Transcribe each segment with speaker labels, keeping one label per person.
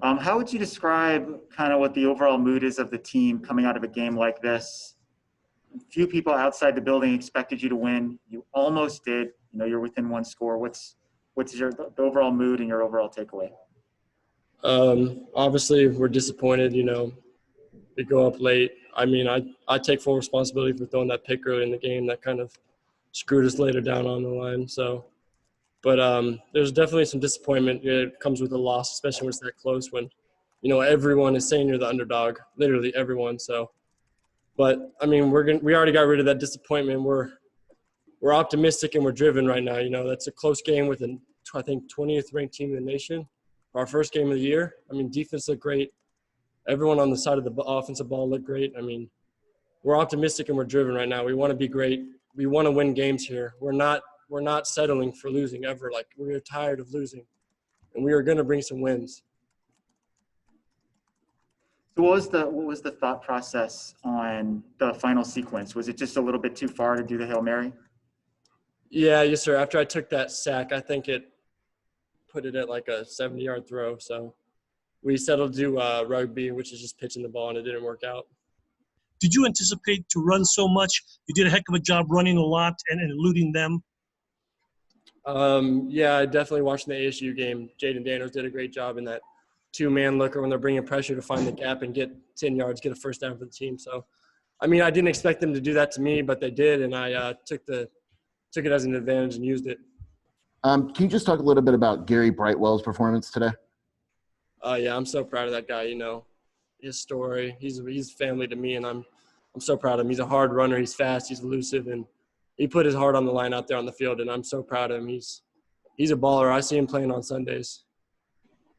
Speaker 1: How would you describe kind of what the overall mood is of the team coming out of a game like this? Few people outside the building expected you to win. You almost did. You're within one score. What's the overall mood and your overall takeaway?
Speaker 2: Obviously, we're disappointed. We go up late. I mean, I take full responsibility for throwing that pick early in the game that kind of screwed us later down on the line. So, but there's definitely some disappointment. It comes with a loss, especially when it's that close. When everyone is saying you're the underdog, literally everyone. So, but I mean, we already got rid of that disappointment. We're optimistic and we're driven right now. That's a close game with I think 20th ranked team in the nation. Our first game of the year. I mean, defense looked great. Everyone on the side of the offensive ball looked great. I mean, we're optimistic and we're driven right now. We want to be great. We want to win games here. We're not settling for losing ever. Like, we're tired of losing, and we are going to bring some wins.
Speaker 1: So what was the thought process on the final sequence? Was it just a little bit too far to do the Hail Mary?
Speaker 2: Yeah, yes, sir. After I took that sack, I think it put it at like a 70-yard throw. So we settled to do rugby, which is just pitching the ball, and it didn't work out.
Speaker 3: Did you anticipate to run so much? You did a heck of a job running a lot and eluding them.
Speaker 2: Yeah, I definitely watching the ASU game. Jaden Daniels did a great job in that two-man looker when they're bringing pressure to find the gap and get 10 yards, get a first down for the team. So, I mean, I didn't expect them to do that to me, but they did, and I took it as an advantage and used it.
Speaker 4: Can you just talk a little bit about Gary Brightwell's performance today?
Speaker 2: Yeah, I'm so proud of that guy. His story. He's family to me, and I'm so proud of him. He's a hard runner. He's fast. He's elusive, and he put his heart on the line out there on the field, and I'm so proud of him. He's a baller. I see him playing on Sundays.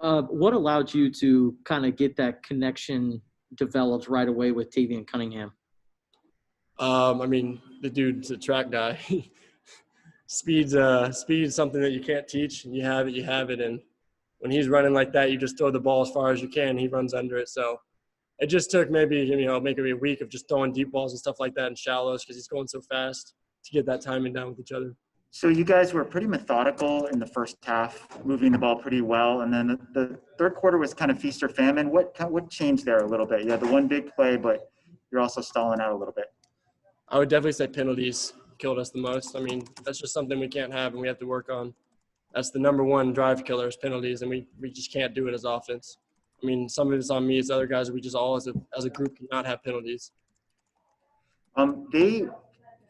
Speaker 5: What allowed you to kind of get that connection developed right away with Tavian Cunningham?
Speaker 2: I mean, the dude's a track guy. Speed's something that you can't teach. You have it. And when he's running like that, you just throw the ball as far as you can. He runs under it. So it just took maybe a week of just throwing deep balls and stuff like that in shallows because he's going so fast to get that timing down with each other.
Speaker 1: So you guys were pretty methodical in the first half, moving the ball pretty well. And then the third quarter was kind of feast or famine. What changed there a little bit? You had the one big play, but you're also stalling out a little bit.
Speaker 2: I would definitely say penalties killed us the most. I mean, that's just something we can't have and we have to work on. That's the number one drive killer is penalties, and we just can't do it as offense. I mean, some of it's on me, it's other guys. We just all as a group cannot have penalties.
Speaker 1: They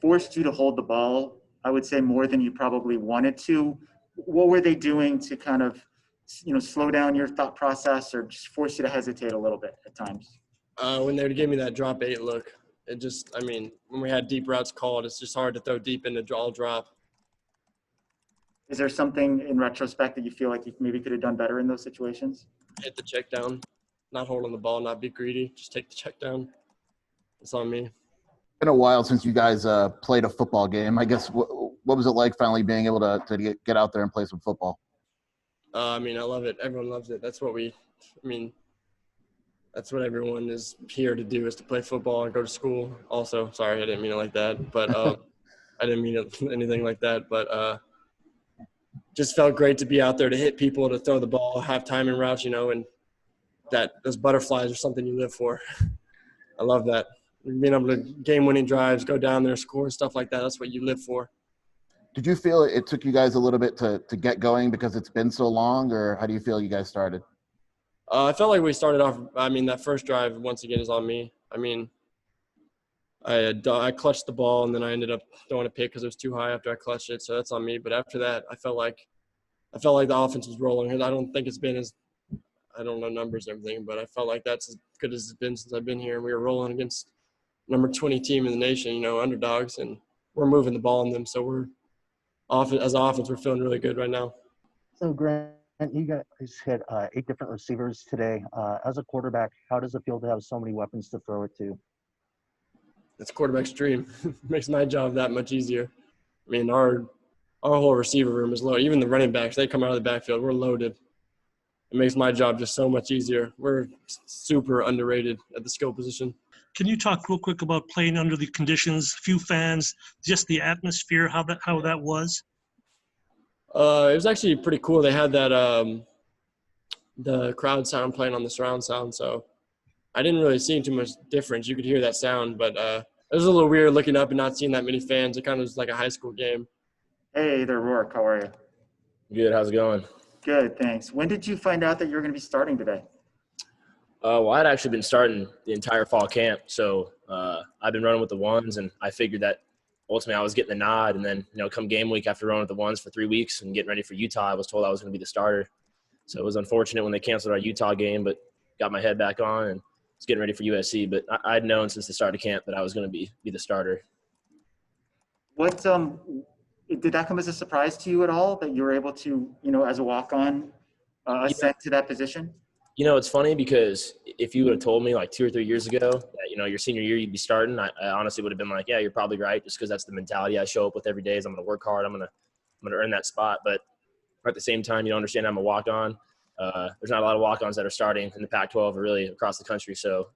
Speaker 1: forced you to hold the ball, I would say, more than you probably wanted to. What were they doing to kind of, slow down your thought process or just force you to hesitate a little bit at times?
Speaker 2: When they would give me that drop 8 look, when we had deep routes called, it's just hard to throw deep into all drop.
Speaker 1: Is there something in retrospect that you feel like you maybe could have done better in those situations?
Speaker 2: Hit the check down, not holding the ball, not be greedy, just take the check down. It's on me.
Speaker 4: It's been a while since you guys played a football game. I guess what was it like finally being able to get out there and play some football?
Speaker 2: I mean, I love it. Everyone loves it. That's what that's what everyone is here to do, is to play football and go to school. Also, sorry, I didn't mean it like that, but I didn't mean anything like that. But just felt great to be out there to hit people, to throw the ball, have timing routes, and those butterflies are something you live for. I love that. Being able to game-winning drives, go down there, score, stuff like that, that's what you live for.
Speaker 4: Did you feel it took you guys a little bit to get going because it's been so long, or how do you feel you guys started?
Speaker 2: I felt like we started off – that first drive, once again, is on me. I clutched the ball, and then I ended up throwing a pick because it was too high after I clutched it, so that's on me. But after that, I felt like the offense was rolling. I don't think it's been as – I don't know numbers and everything, but I felt like that's as good as it's been since I've been here. And we were rolling against number 20 team in the nation, underdogs, and we're moving the ball on them. So we're – as an offense, we're feeling really good right now.
Speaker 6: So, Grant, you guys hit 8 different receivers today. As a quarterback, how does it feel to have so many weapons to throw it to?
Speaker 2: It's quarterback's dream. Makes my job that much easier. I mean, our whole receiver room is loaded. Even the running backs, they come out of the backfield. We're loaded. It makes my job just so much easier. We're super underrated at the skill position.
Speaker 3: Can you talk real quick about playing under the conditions, few fans, just the atmosphere, how that was?
Speaker 2: It was actually pretty cool. They had that the crowd sound playing on the surround sound. So I didn't really see too much difference. You could hear that sound, but it was a little weird looking up and not seeing that many fans. It kind of was like a high school game.
Speaker 1: Hey there, Rourke. How are you?
Speaker 7: Good. How's it going?
Speaker 1: Good, thanks. When did you find out that you were going to be starting today?
Speaker 7: Well, I'd actually been starting the entire fall camp, so I've been running with the ones, and I figured that ultimately I was getting the nod. And then, come game week after running with the ones for 3 weeks and getting ready for Utah, I was told I was going to be the starter. So it was unfortunate when they canceled our Utah game, but got my head back on and was getting ready for USC. But I'd known since the start of camp that I was going to be the starter.
Speaker 1: What did that come as a surprise to you at all that you were able to, as a walk-on, ascend to that position?
Speaker 7: It's funny because if you would have told me like 2 or 3 years ago that, your senior year you'd be starting, I honestly would have been like, yeah, you're probably right, just because that's the mentality I show up with every day is I'm going to work hard. I'm going to earn that spot. But at the same time, understand I'm a walk-on. There's not a lot of walk-ons that are starting in the Pac-12 or really across the country. So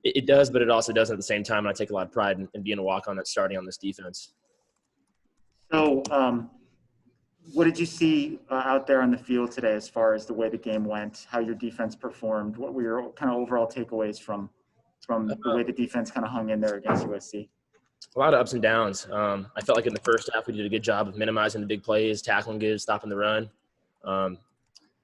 Speaker 7: it does, but it also doesn't at the same time. And I take a lot of pride in being a walk-on that's starting on this defense.
Speaker 1: So what did you see out there on the field today as far as the way the game went, how your defense performed? What were your kind of overall takeaways from the way the defense kind of hung in there against USC?
Speaker 7: A lot of ups and downs. I felt like in the first half we did a good job of minimizing the big plays, tackling good, stopping the run.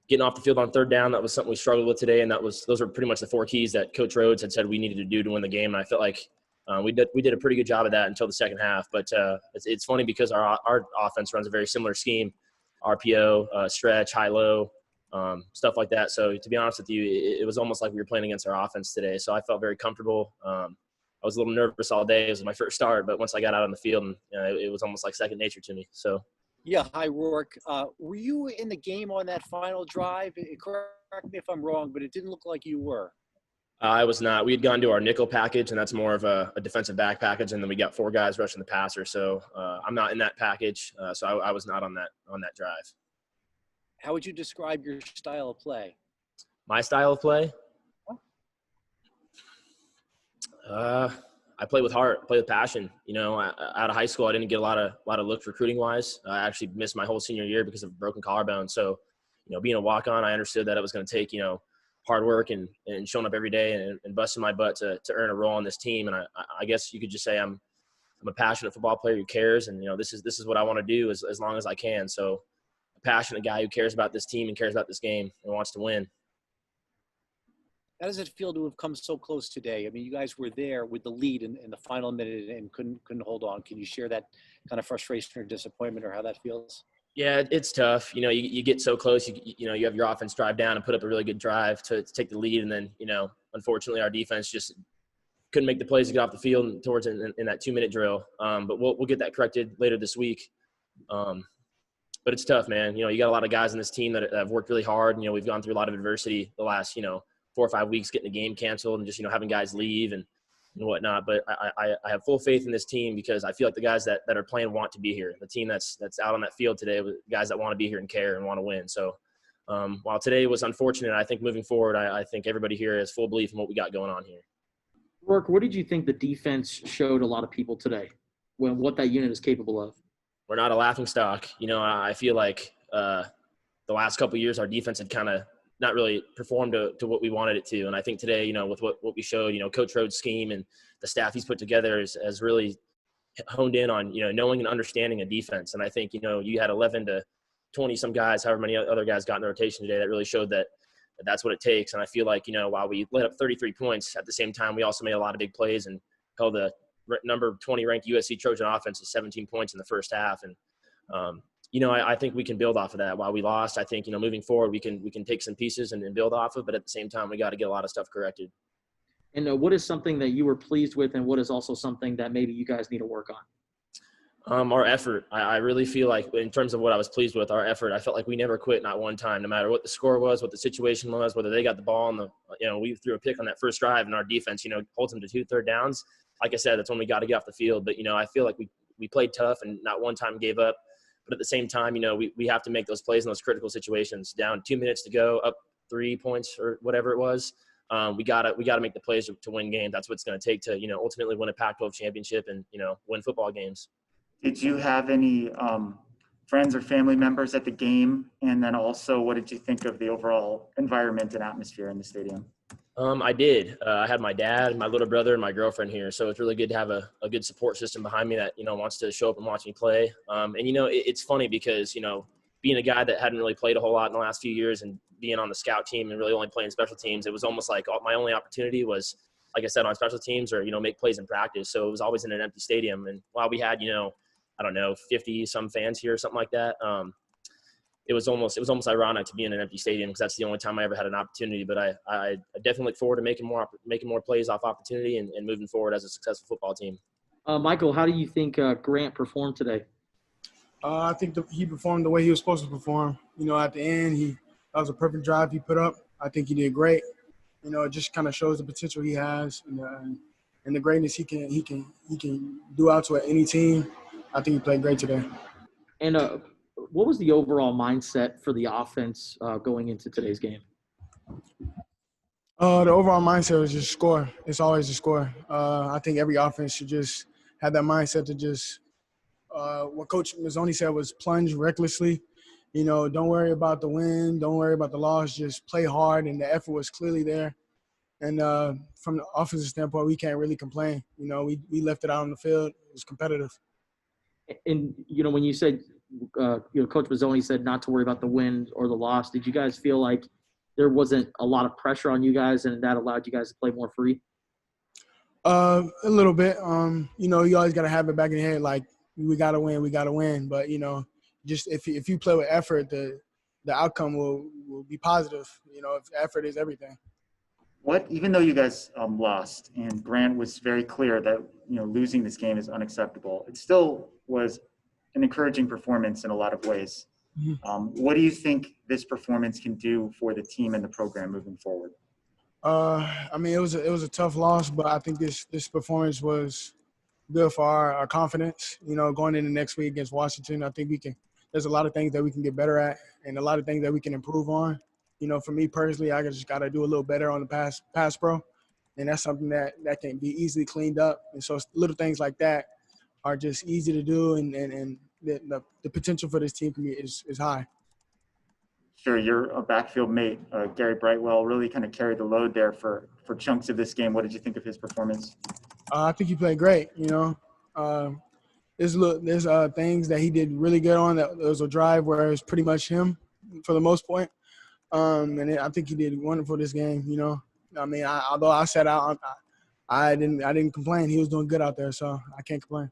Speaker 7: Getting off the field on third down, that was something we struggled with today, and those were pretty much the 4 keys that Coach Rhodes had said we needed to do to win the game. And I felt like we did a pretty good job of that until the second half. But it's funny because our offense runs a very similar scheme, RPO, stretch, high-low, stuff like that. So to be honest with you, it was almost like we were playing against our offense today. So I felt very comfortable. I was a little nervous all day. It was my first start, but once I got out on the field, and it was almost like second nature to me. So.
Speaker 8: Yeah, hi, Rourke. Were you in the game on that final drive? Correct me if I'm wrong, but it didn't look like you were.
Speaker 7: I was not. We had gone to our nickel package, and that's more of a defensive back package, and then we got 4 guys rushing the passer. So I'm not in that package, so I was not on that drive.
Speaker 8: How would you describe your style of play?
Speaker 7: My style of play? I play with heart, play with passion. Out of high school, I didn't get a lot of looks recruiting wise. I actually missed my whole senior year because of a broken collarbone. So, being a walk-on, I understood that it was going to take, hard work and showing up every day and busting my butt to earn a role on this team. And I guess you could just say I'm a passionate football player who cares. And, this is what I want to do as long as I can. So a passionate guy who cares about this team and cares about this game and wants to win.
Speaker 8: How does it feel to have come so close today? I mean, you guys were there with the lead in the final minute and couldn't hold on. Can you share that kind of frustration or disappointment or how that feels?
Speaker 7: Yeah, it's tough. You get so close. You have your offense drive down and put up a really good drive to take the lead, and then unfortunately our defense just couldn't make the plays to get off the field towards in that 2-minute drill. But we'll get that corrected later this week. But it's tough, man. You got a lot of guys in this team that have worked really hard. We've gone through a lot of adversity the last 4 or 5 weeks, getting the game canceled and just having guys leave and whatnot. But I have full faith in this team because I feel like the guys that are playing want to be here. The team that's out on that field today with guys that want to be here and care and want to win. So while today was unfortunate, I think moving forward, I think everybody here has full belief in what we got going on here.
Speaker 5: Rourke, what did you think the defense showed a lot of people today when what that unit is capable of?
Speaker 7: We're not a laughingstock. I feel like the last couple of years our defense had kind of not really performed to what we wanted it to. And I think today, with what we showed, Coach Rhodes' scheme and the staff he's put together has really honed in on, knowing and understanding a defense. And I think, you had 11 to 20 some guys, however many other guys got in the rotation today, that really showed that that's what it takes. And I feel like, while we let up 33 points, at the same time, we also made a lot of big plays and held the number 20 ranked USC Trojan offense to 17 points in the first half. And, I think we can build off of that. While we lost, I think, moving forward, we can take some pieces and build off of, but at the same time, we got to get a lot of stuff corrected.
Speaker 5: And what is something that you were pleased with, and what is also something that maybe you guys need to work on?
Speaker 7: Our effort. I really feel like in terms of what I was pleased with, our effort, I felt like we never quit, not one time, no matter what the score was, what the situation was, whether they got the ball and we threw a pick on that first drive and our defense, holds them to 2 third downs. Like I said, that's when we got to get off the field. But, I feel like we played tough and not one time gave up. But at the same time, we have to make those plays in those critical situations. Down 2 minutes to go, up 3 points or whatever it was. We gotta make the plays to win games. That's what it's going to take to ultimately win a Pac-12 championship and win football games.
Speaker 1: Did you have any friends or family members at the game? And then also, what did you think of the overall environment and atmosphere in the stadium?
Speaker 7: I did. I had my dad, my little brother, and my girlfriend here, so it's really good to have a good support system behind me that wants to show up and watch me play. And it's funny because being a guy that hadn't really played a whole lot in the last few years and being on the scout team and really only playing special teams, it was almost like my only opportunity was, like I said, on special teams or make plays in practice. So it was always in an empty stadium. And while we had 50 some fans here or something like that, it was almost ironic to be in an empty stadium because that's the only time I ever had an opportunity. But I definitely look forward to making more plays off opportunity and moving forward as a successful football team.
Speaker 5: Michael, how do you think Grant performed today?
Speaker 9: I think he performed the way he was supposed to perform. At the end, that was a perfect drive he put up. I think he did great. It just kind of shows the potential he has and the greatness he can do out to any team. I think he played great today.
Speaker 5: And what was the overall mindset for the offense going into today's game?
Speaker 9: The overall mindset was just score. It's always a score. I think every offense should just have that mindset to just what Coach Mazzoni said was plunge recklessly. Don't worry about the win. Don't worry about the loss. Just play hard, and the effort was clearly there. And from the offensive standpoint, we can't really complain. We left it out on the field. It was competitive.
Speaker 5: And, when you said, Coach Mazzoni said not to worry about the win or the loss, did you guys feel like there wasn't a lot of pressure on you guys and that allowed you guys to play more free?
Speaker 9: A little bit. You always got to have it back in your head, like, we got to win. But, just if you play with effort, the outcome will be positive. If effort is everything.
Speaker 1: Even though you guys lost, and Grant was very clear that losing this game is unacceptable, it still was an encouraging performance in a lot of ways.
Speaker 9: Mm-hmm.
Speaker 1: What do you think this performance can do for the team and the program moving forward?
Speaker 9: It was a tough loss, but I think this performance was good for our confidence. Going into next week against Washington, I think there's a lot of things that we can get better at, and a lot of things that we can improve on. For me personally, I just got to do a little better on the pass pro, and that's something that can be easily cleaned up. And so little things like that are just easy to do, and the potential for this team is high.
Speaker 1: Sure, your backfield mate, Gary Brightwell, really kind of carried the load there for chunks of this game. What did you think of his performance?
Speaker 9: I think he played great. There's things that he did really good on. There was a drive where it was pretty much him for the most point. And I think he did wonderful this game. Although I sat out, I didn't complain. He was doing good out there, so I can't complain.